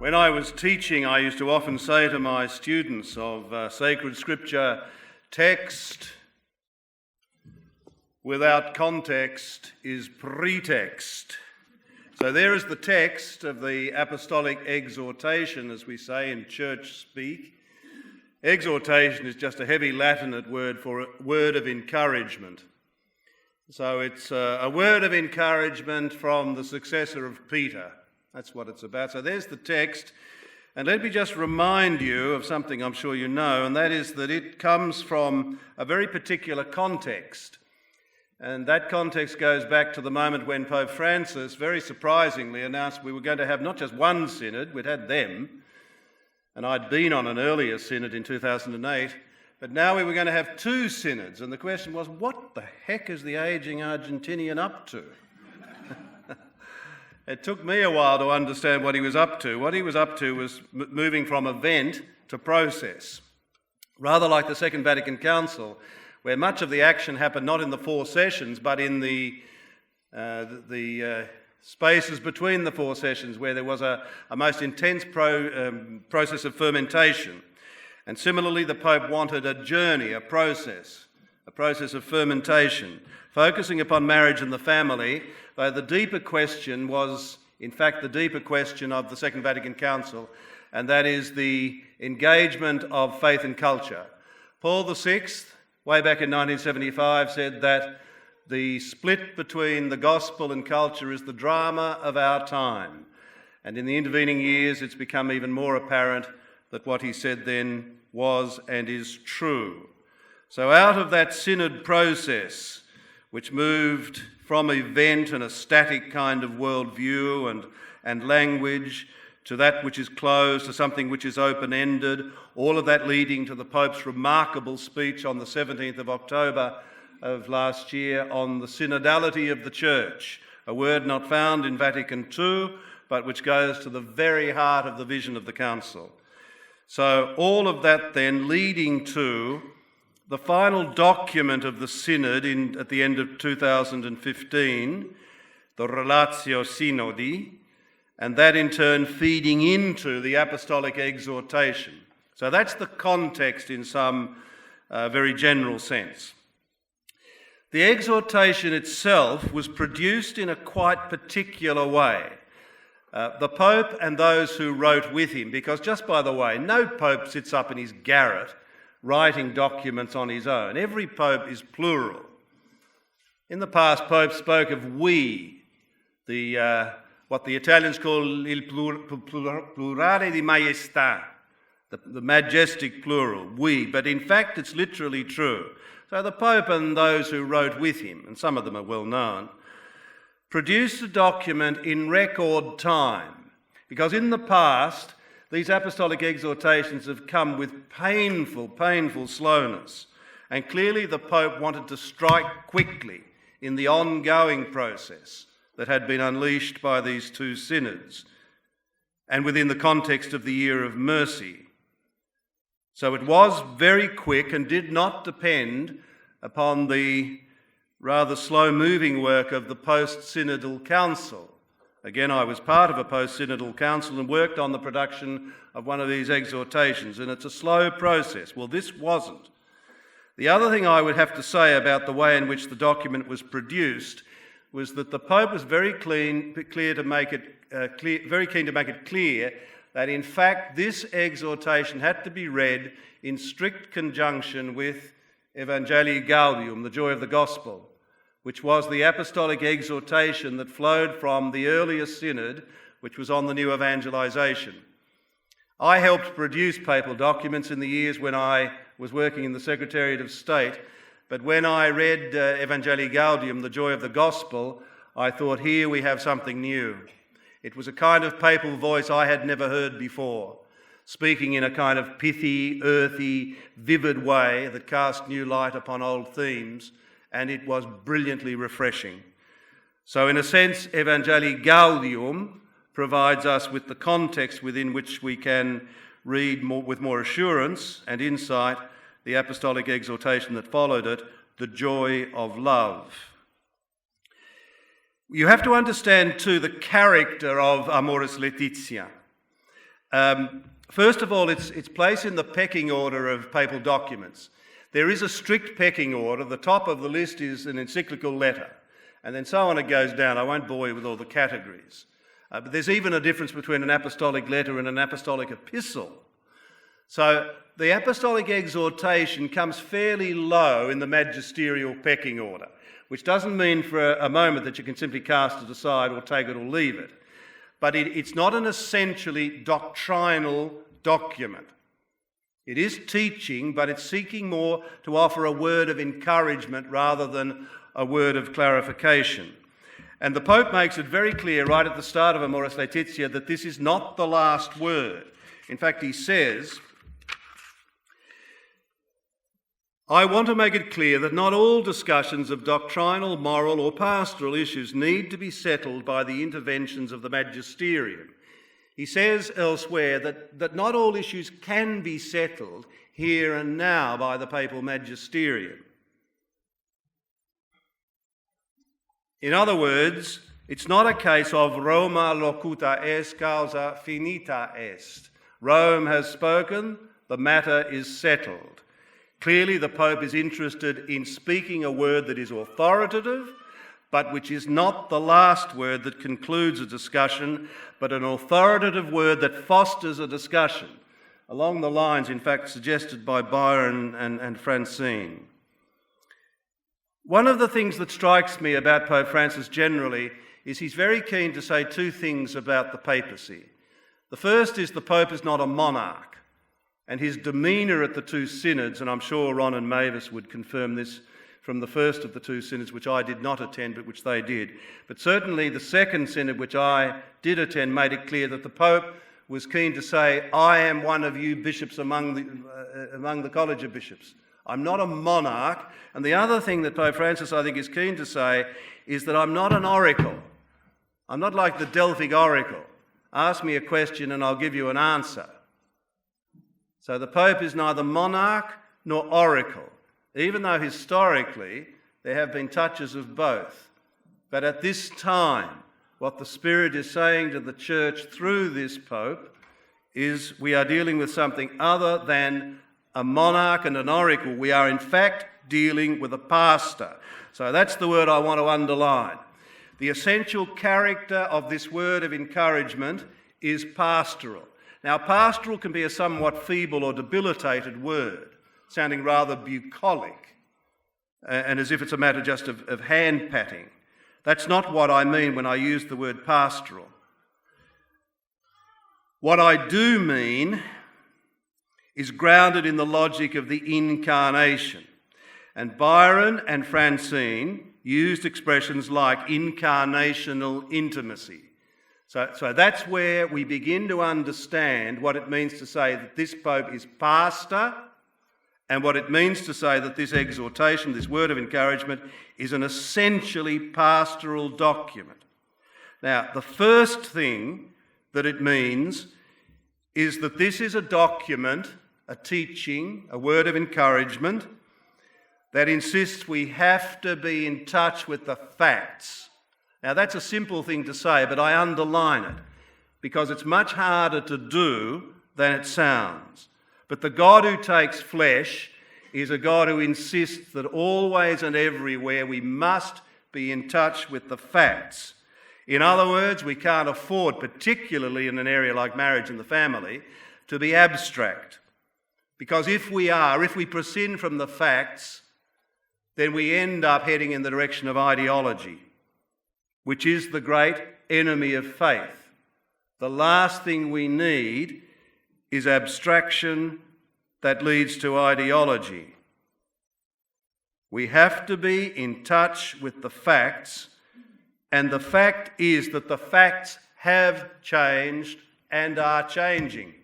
When I was teaching, I used to often say to my students of sacred scripture, text without context is pretext. So there is the text of the apostolic exhortation, as we say in church speak. Exhortation is just a heavy Latinate word for a word of encouragement. So it's a word of encouragement from the successor of Peter. That's what it's about. So there's the text. And let me just remind you of something I'm sure you know, and that is that it comes from a very particular context. And that context goes back to the moment when Pope Francis, very surprisingly, announced we were going to have not just one synod, we'd had them, and I'd been on an earlier synod in 2008, but now we were going to have two synods. And the question was, what the heck is the ageing Argentinian up to? It took me a while to understand what he was up to. What he was up to was moving from event to process, rather like the Second Vatican Council, where much of the action happened not in the four sessions, but in the spaces between the four sessions, where there was a most intense process of fermentation. And similarly, the Pope wanted a journey, a process of fermentation, focusing upon marriage and the family, though the deeper question was, in fact, the deeper question of the Second Vatican Council, and that is the engagement of faith and culture. Paul VI, way back in 1975, said that the split between the gospel and culture is the drama of our time. And in the intervening years, it's become even more apparent that what he said then was and is true. So out of that synod process, which moved from event and a static kind of worldview and language to that which is closed, to something which is open-ended, all of that leading to the Pope's remarkable speech on the 17th of October of last year on the synodality of the Church, a word not found in Vatican II, but which goes to the very heart of the vision of the Council. So all of that then leading to the final document of the Synod at the end of 2015, the Relatio Synodi, and that in turn feeding into the apostolic exhortation. So that's the context in some very general sense. The exhortation itself was produced in a quite particular way. The Pope and those who wrote with him, because just by the way, no Pope sits up in his garret writing documents on his own. Every Pope is plural. In the past, popes spoke of we, what the Italians call il plurale di maestà, the majestic plural, we, but in fact it's literally true. So the Pope and those who wrote with him, and some of them are well known, produced a document in record time, because in the past these apostolic exhortations have come with painful slowness, and clearly the Pope wanted to strike quickly in the ongoing process that had been unleashed by these two synods, and within the context of the Year of Mercy. So it was very quick and did not depend upon the rather slow-moving work of the post-synodal council. Again, I was part of a post-synodal council and worked on the production of one of these exhortations, and it's a slow process. Well, this wasn't. The other thing I would have to say about the way in which the document was produced was that the Pope was very keen to make it clear that, in fact, this exhortation had to be read in strict conjunction with Evangelii Gaudium, the joy of the gospel, which was the apostolic exhortation that flowed from the earlier synod, which was on the new evangelization. I helped produce papal documents in the years when I was working in the Secretariat of State, but when I read Evangelii Gaudium, the joy of the gospel, I thought, here we have something new. It was a kind of papal voice I had never heard before, speaking in a kind of pithy, earthy, vivid way that cast new light upon old themes, and it was brilliantly refreshing. So in a sense, Evangelii Gaudium provides us with the context within which we can read with more assurance and insight the apostolic exhortation that followed it, the joy of love. You have to understand too the character of Amoris Laetitia. First of all, its place in the pecking order of papal documents. There is a strict pecking order. The top of the list is an encyclical letter, and then so on it goes down. I won't bore you with all the categories. But there's even a difference between an apostolic letter and an apostolic epistle. So the apostolic exhortation comes fairly low in the magisterial pecking order, which doesn't mean for a moment that you can simply cast it aside or take it or leave it. But it's not an essentially doctrinal document. It is teaching, but it's seeking more to offer a word of encouragement rather than a word of clarification. And the Pope makes it very clear right at the start of Amoris Laetitia that this is not the last word. In fact, he says, I want to make it clear that not all discussions of doctrinal, moral or pastoral issues need to be settled by the interventions of the magisterium. He says elsewhere that not all issues can be settled here and now by the papal magisterium. In other words, it's not a case of Roma locuta est, causa finita est. Rome has spoken, the matter is settled. Clearly, the Pope is interested in speaking a word that is authoritative, but which is not the last word that concludes a discussion, but an authoritative word that fosters a discussion, along the lines, in fact, suggested by Byron and Francine. One of the things that strikes me about Pope Francis generally is he's very keen to say two things about the papacy. The first is the Pope is not a monarch. And his demeanour at the two synods, and I'm sure Ron and Mavis would confirm this from the first of the two synods, which I did not attend, but which they did. But certainly the second synod, which I did attend, made it clear that the Pope was keen to say, I am one of you bishops among the College of Bishops. I'm not a monarch. And the other thing that Pope Francis, I think, is keen to say is that I'm not an oracle. I'm not like the Delphic oracle. Ask me a question and I'll give you an answer. So the Pope is neither monarch nor oracle, even though historically there have been touches of both. But at this time, what the Spirit is saying to the Church through this Pope is we are dealing with something other than a monarch and an oracle. We are in fact dealing with a pastor. So that's the word I want to underline. The essential character of this word of encouragement is pastoral. Now, pastoral can be a somewhat feeble or debilitated word, sounding rather bucolic, and as if it's a matter just of hand-patting. That's not what I mean when I use the word pastoral. What I do mean is grounded in the logic of the incarnation. And Byron and Francine used expressions like incarnational intimacy. So that's where we begin to understand what it means to say that this Pope is pastor, and what it means to say that this exhortation, this word of encouragement, is an essentially pastoral document. Now, the first thing that it means is that this is a document, a teaching, a word of encouragement that insists we have to be in touch with the facts. Now, that's a simple thing to say, but I underline it because it's much harder to do than it sounds. But the God who takes flesh is a God who insists that always and everywhere we must be in touch with the facts. In other words, we can't afford, particularly in an area like marriage and the family, to be abstract. Because if we prescind from the facts, then we end up heading in the direction of ideology, which is the great enemy of faith. The last thing we need is abstraction that leads to ideology. We have to be in touch with the facts, and the fact is that the facts have changed and are changing,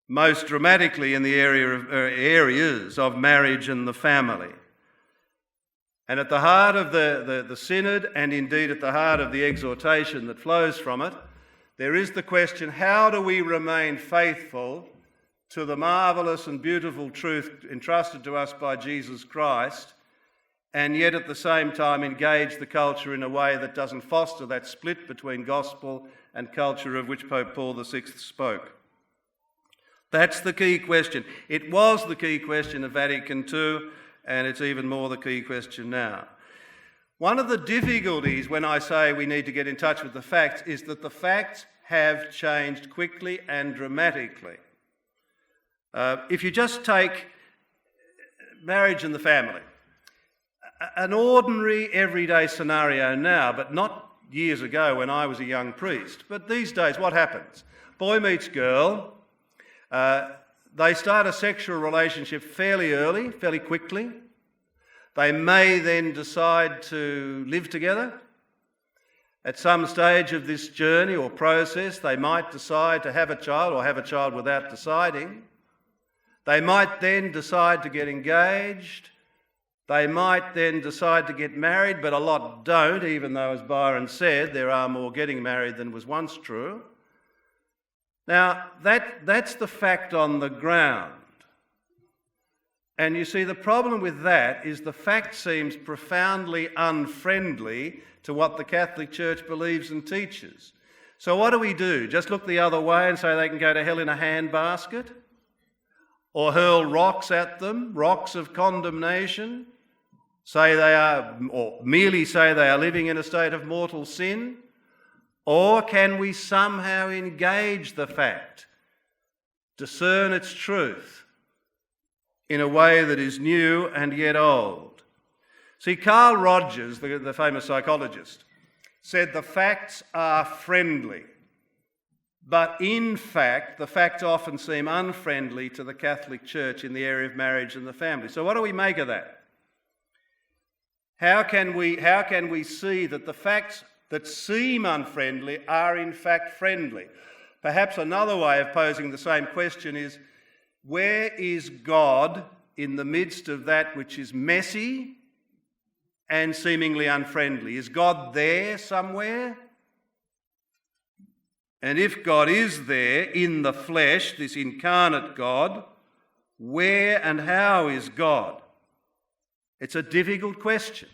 most dramatically in the areas of marriage and the family. And at the heart of the synod, and indeed at the heart of the exhortation that flows from it, there is the question, how do we remain faithful to the marvellous and beautiful truth entrusted to us by Jesus Christ and yet at the same time engage the culture in a way that doesn't foster that split between gospel and culture of which Pope Paul VI spoke. That's the key question. It was the key question of Vatican II, and it's even more the key question now. One of the difficulties when I say we need to get in touch with the facts is that the facts have changed quickly and dramatically. If you just take marriage and the family, an ordinary everyday scenario now, but not years ago when I was a young priest. But these days, what happens? Boy meets girl. They start a sexual relationship fairly early, fairly quickly. They may then decide to live together. At some stage of this journey or process, they might decide to have a child or have a child without deciding. They might then decide to get engaged. They might then decide to get married, but a lot don't, even though, as Byron said, there are more getting married than was once true. Now, that's the fact on the ground. And you see, the problem with that is the fact seems profoundly unfriendly to what the Catholic Church believes and teaches. So what do? Just look the other way and say they can go to hell in a handbasket? Or hurl rocks at them, rocks of condemnation? Say they are, or merely say they are living in a state of mortal sin? Or can we somehow engage the fact, discern its truth, in a way that is new and yet old? See, Carl Rogers, the famous psychologist, said the facts are friendly, but in fact, the facts often seem unfriendly to the Catholic Church in the area of marriage and the family. So what do we make of that? How can we see that the facts that seem unfriendly are in fact friendly? Perhaps another way of posing the same question is, where is God in the midst of that which is messy and seemingly unfriendly? Is God there somewhere? And if God is there in the flesh, this incarnate God, where and how is God? It's a difficult question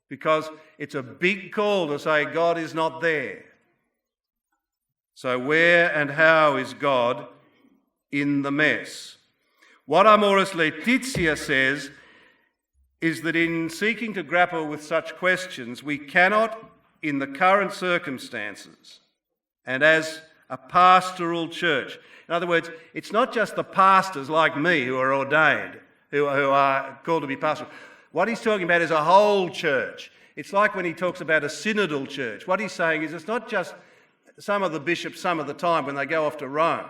because it's a big call to say God is not there. So where and how is God in the mess? What Amoris Laetitia says is that in seeking to grapple with such questions, we cannot, in the current circumstances, and as a pastoral church. In other words, it's not just the pastors like me who are ordained, who are called to be pastoral. What he's talking about is a whole church. It's like when he talks about a synodal church. What he's saying is it's not just some of the bishops some of the time when they go off to Rome.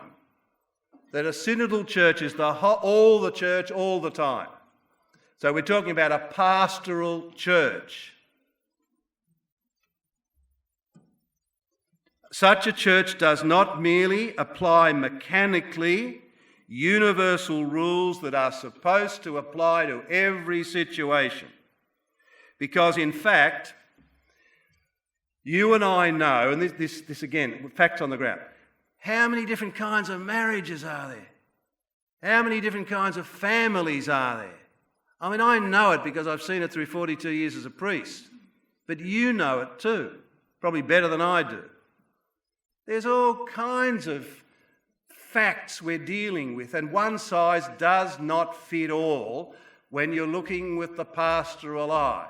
That a synodal church is all the church all the time. So we're talking about a pastoral church. Such a church does not merely apply mechanically universal rules that are supposed to apply to every situation. Because in fact, you and I know, and this again, facts on the ground, how many different kinds of marriages are there? How many different kinds of families are there? I mean, I know it because I've seen it through 42 years as a priest. But you know it too, probably better than I do. There's all kinds of facts we're dealing with, and one size does not fit all when you're looking with the pastoral eye.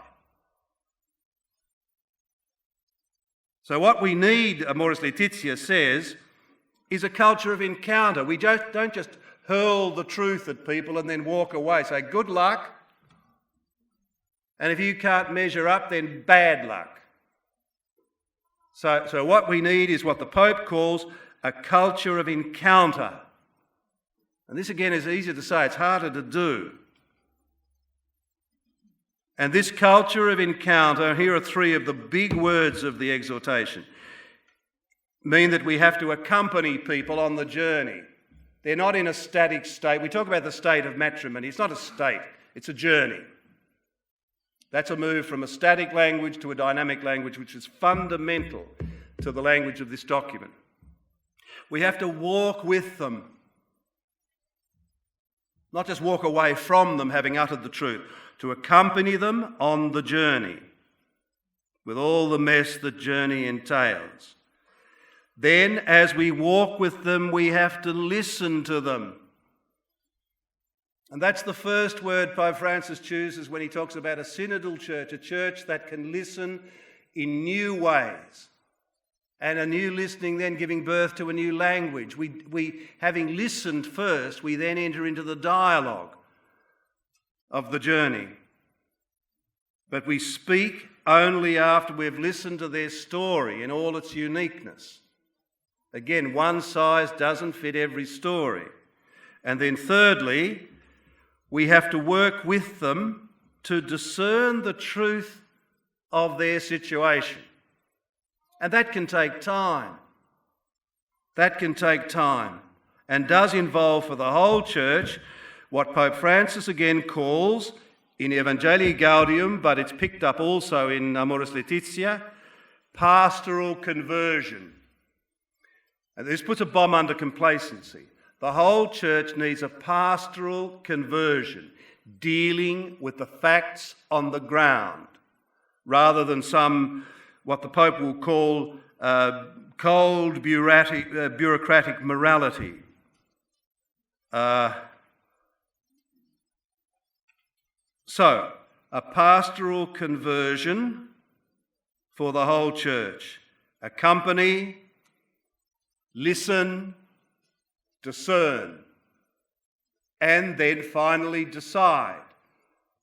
So what we need, Amoris Laetitia says, is a culture of encounter. We don't just hurl the truth at people and then walk away, say good luck, and if you can't measure up, then bad luck. So what we need is what the Pope calls a culture of encounter. And this again is easier to say, it's harder to do. And this culture of encounter, here are three of the big words of the exhortation, mean that we have to accompany people on the journey. They're not in a static state. We talk about the state of matrimony. It's not a state, it's a journey. That's a move from a static language to a dynamic language, which is fundamental to the language of this document. We have to walk with them, not just walk away from them having uttered the truth. to accompany them on the journey, with all the mess that journey entails. Then, as we walk with them, we have to listen to them. And that's the first word Pope Francis chooses when he talks about a synodal church, a church that can listen in new ways. And a new listening then giving birth to a new language. We having listened first, we then enter into the dialogue of the journey. But we speak only after we've listened to their story in all its uniqueness. Again, one size doesn't fit every story. And then thirdly, we have to work with them to discern the truth of their situation. And that can take time. That can take time and does involve for the whole church what Pope Francis again calls in Evangelii Gaudium, but it's picked up also in Amoris Laetitia, pastoral conversion. And this puts a bomb under complacency. The whole church needs a pastoral conversion, dealing with the facts on the ground, rather than what the Pope will call cold bureaucratic morality. So, a pastoral conversion for the whole church. Accompany, listen, discern, and then finally decide.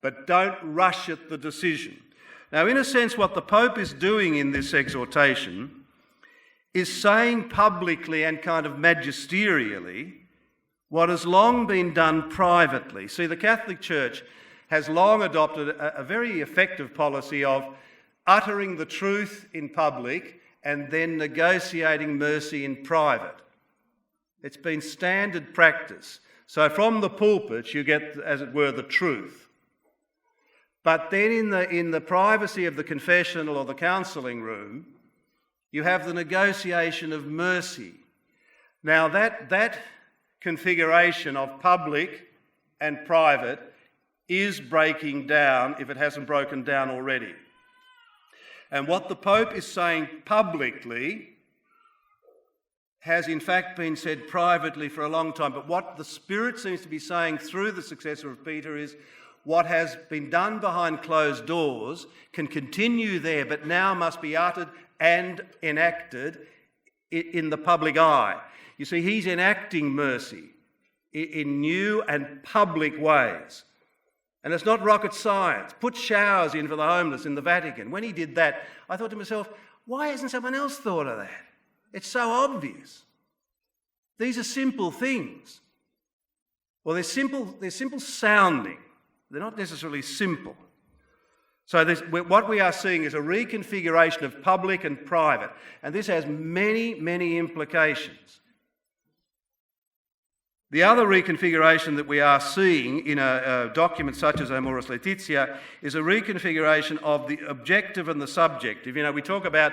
But don't rush at the decision. Now, in a sense, what the Pope is doing in this exhortation is saying publicly and kind of magisterially what has long been done privately. See, the Catholic Church has long adopted a very effective policy of uttering the truth in public and then negotiating mercy in private. It's been standard practice. So from the pulpit, you get, as it were, the truth. But then in the privacy of the confessional or the counselling room, you have the negotiation of mercy. Now that configuration of public and private is breaking down, if it hasn't broken down already. And what the Pope is saying publicly has in fact been said privately for a long time. But what the Spirit seems to be saying through the successor of Peter is what has been done behind closed doors can continue there, but now must be uttered and enacted in the public eye. You see, he's enacting mercy in new and public ways. And it's not rocket science. Put showers in for the homeless in the Vatican. When he did that, I thought to myself, why hasn't someone else thought of that? It's so obvious. These are simple things. Well, they're simple sounding. They're not necessarily simple. So what we are seeing is a reconfiguration of public and private. And this has many, many implications. The other reconfiguration that we are seeing in a document such as Amoris Laetitia is a reconfiguration of the objective and the subjective. You know, we talk about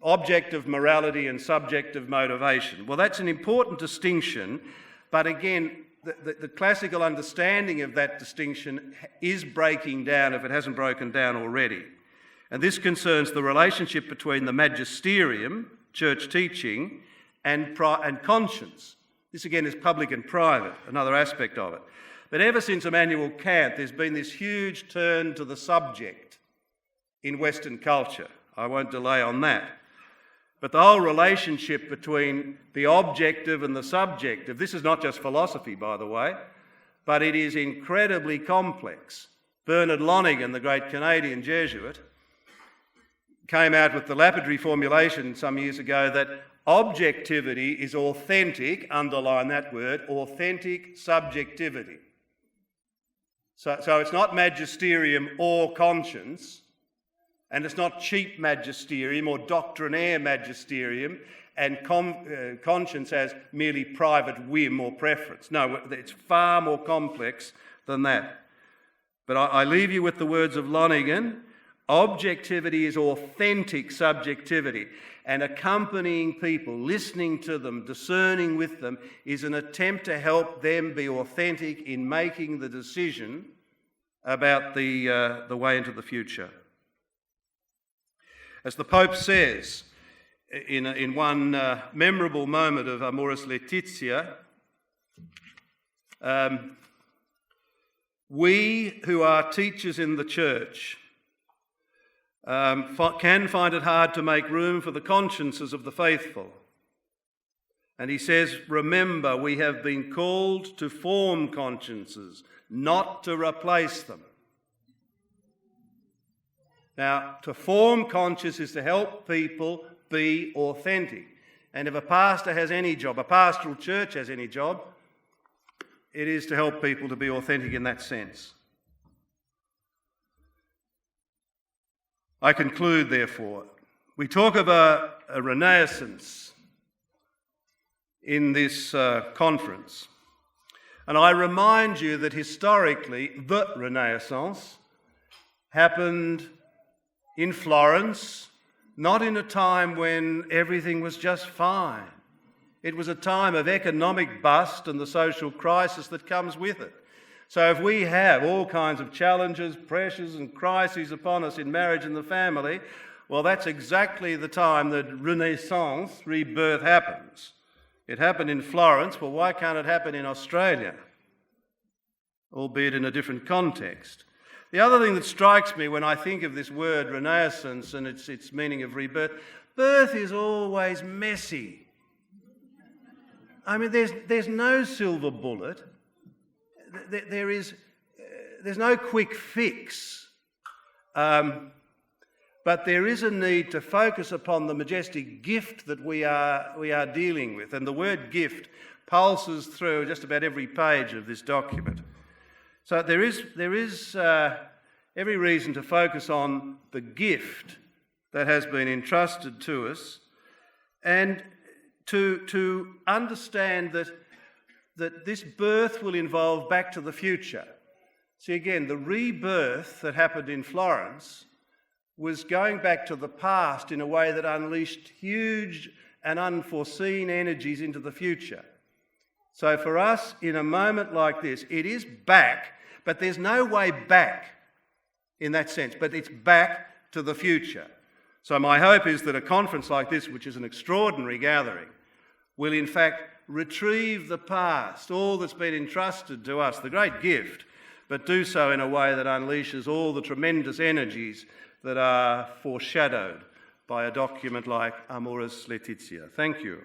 objective morality and subjective motivation. Well, that's an important distinction, but again, the classical understanding of that distinction is breaking down if it hasn't broken down already. And this concerns the relationship between the magisterium, church teaching, and conscience. This again is public and private, another aspect of it. But ever since Immanuel Kant, there's been this huge turn to the subject in Western culture. I won't delay on that. But the whole relationship between the objective and the subjective, this is not just philosophy, by the way, but it is incredibly complex. Bernard Lonergan, the great Canadian Jesuit, came out with the lapidary formulation some years ago that objectivity is authentic, underline that word, authentic subjectivity. So it's not magisterium or conscience, and it's not cheap magisterium or doctrinaire magisterium and conscience as merely private whim or preference. No, it's far more complex than that. But I leave you with the words of Lonergan. Objectivity is authentic subjectivity, and accompanying people, listening to them, discerning with them, is an attempt to help them be authentic in making the decision about the way into the future. As the Pope says in one memorable moment of Amoris Laetitia, we who are teachers in the church can find it hard to make room for the consciences of the faithful. And he says, remember, we have been called to form consciences, not to replace them. Now, to form conscience is to help people be authentic. And if a pastor has any job, a pastoral church has any job, it is to help people to be authentic in that sense. I conclude, therefore, we talk of a renaissance in this conference. And I remind you that historically, the Renaissance happened in Florence, not in a time when everything was just fine. It was a time of economic bust and the social crisis that comes with it. So if we have all kinds of challenges, pressures and crises upon us in marriage and the family, well, that's exactly the time that Renaissance, rebirth, happens. It happened in Florence, well, why can't it happen in Australia? Albeit in a different context. The other thing that strikes me when I think of this word renaissance and its meaning of rebirth, birth is always messy. I mean, there's no silver bullet. There's no quick fix. But there is a need to focus upon the majestic gift that we are dealing with. And the word gift pulses through just about every page of this document. So there is every reason to focus on the gift that has been entrusted to us and to understand that this birth will involve back to the future. See, again, the rebirth that happened in Florence was going back to the past in a way that unleashed huge and unforeseen energies into the future. So for us, in a moment like this, it is back, but there's no way back in that sense, but it's back to the future. So my hope is that a conference like this, which is an extraordinary gathering, will in fact retrieve the past, all that's been entrusted to us, the great gift, but do so in a way that unleashes all the tremendous energies that are foreshadowed by a document like Amoris Laetitia. Thank you.